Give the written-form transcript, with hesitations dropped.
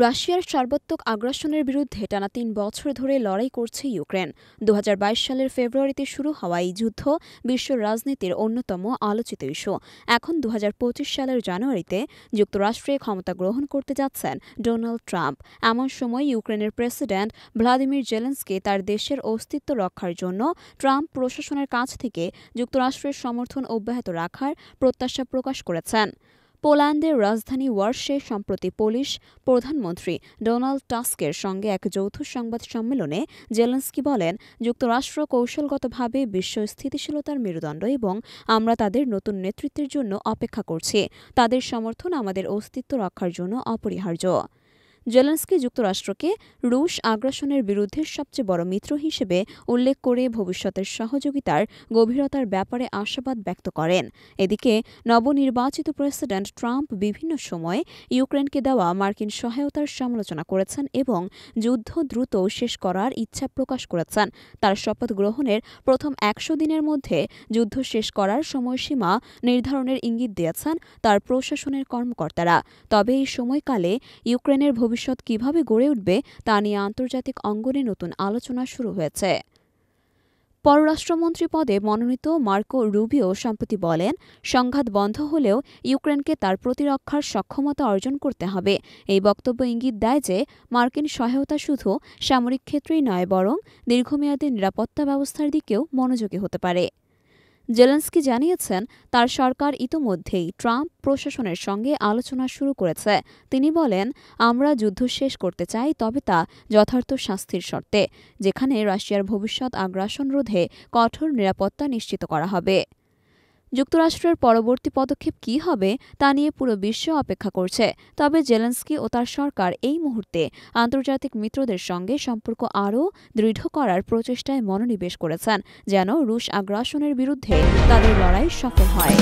রাশিয়ার সর্বাত্মক আগ্রাসনের বিরুদ্ধে টানা ৩ বছর ধরে লড়াই করছে ইউক্রেন। ২০২২ সালের ফেব্রুয়ারিতে শুরু হওয়া এই যুদ্ধ বিশ্ব রাজনীতির অন্যতম আলোচিত ইস্যু। এখন ২০২৫ সালের জানুয়ারিতে যুক্তরাষ্ট্রে ক্ষমতা গ্রহণ করতে যাচ্ছেন ডোনাল্ড ট্রাম্প। এমন সময় ইউক্রেনের প্রেসিডেন্ট ভ্লাদিমির জেলেনস্কি তার দেশের অস্তিত্ব রক্ষার জন্য ট্রাম্প প্রশাসনের কাছ থেকে যুক্তরাষ্ট্রের সমর্থন অব্যাহত রাখার প্রত্যাশা প্রকাশ করেছেন। পোল্যান্ডের রাজধানী ওয়ারশে সম্প্রতি পোলিশ প্রধানমন্ত্রী ডোনাল্ড টাস্কের সঙ্গে এক যৌথ সংবাদ সম্মেলনে জেলেনস্কি বলেন, যুক্তরাষ্ট্র কৌশলগতভাবে বিশ্ব স্থিতিশীলতার মেরুদণ্ড এবং আমরা তাদের নতুন নেতৃত্বের জন্য অপেক্ষা করছি। তাদের সমর্থন আমাদের অস্তিত্ব রক্ষার জন্য অপরিহার্য। জেলেনস্কি যুক্তরাষ্ট্রকে রুশ আগ্রাসনের বিরুদ্ধে সবচেয়ে বড় মিত্র হিসেবে উল্লেখ করে ভবিষ্যতের সহযোগিতার গভীরতার ব্যাপারে আশাবাদ ব্যক্ত করেন। এদিকে নবনির্বাচিত প্রেসিডেন্ট ট্রাম্প বিভিন্ন সময়ে ইউক্রেনকে দেওয়া মার্কিন সহায়তার সমালোচনা করেছেন এবং যুদ্ধ দ্রুত শেষ করার ইচ্ছা প্রকাশ করেছেন। তার শপথ গ্রহণের প্রথম ১০০ দিনের মধ্যে যুদ্ধ শেষ করার সময়সীমা নির্ধারণের ইঙ্গিত দিয়েছেন তার প্রশাসনের কর্মকর্তারা। তবে এই সময়কালে ইউক্রেনের ভবিষ্যৎ কিভাবে গড়ে উঠবে তা নিয়ে আন্তর্জাতিক অঙ্গনে নতুন আলোচনা শুরু হয়েছে। পররাষ্ট্রমন্ত্রী পদে মনোনীত মার্কো রুবিও সম্প্রতি বলেন, সংঘাত বন্ধ হলেও ইউক্রেনকে তার প্রতিরক্ষার সক্ষমতা অর্জন করতে হবে। এই বক্তব্য ইঙ্গিত দেয় যে মার্কিন সহায়তা শুধু সামরিক ক্ষেত্রেই নয়, বরং দীর্ঘমেয়াদী নিরাপত্তা ব্যবস্থার দিকেও মনোযোগী হতে পারে। জেলেনস্কি জানিয়েছেন, তার সরকার ইতোমধ্যেই ট্রাম্প প্রশাসনের সঙ্গে আলোচনা শুরু করেছে। তিনি বলেন, আমরা যুদ্ধ শেষ করতে চাই, তবে তা যথার্থ শাস্তির শর্তে, যেখানে রাশিয়ার ভবিষ্যৎ আগ্রাসন রোধে কঠোর নিরাপত্তা নিশ্চিত করা হবে। যুক্তরাষ্ট্রের পরবর্তী পদক্ষেপ কী হবে তা নিয়ে পুরো বিশ্ব অপেক্ষা করছে। তবে জেলেনস্কি ও তার সরকার এই মুহূর্তে আন্তর্জাতিক মিত্রদের সঙ্গে সম্পর্ক আরও দৃঢ় করার প্রচেষ্টায় মনোনিবেশ করেছেন, যেন রুশ আগ্রাসনের বিরুদ্ধে তাদের লড়াই সফল হয়।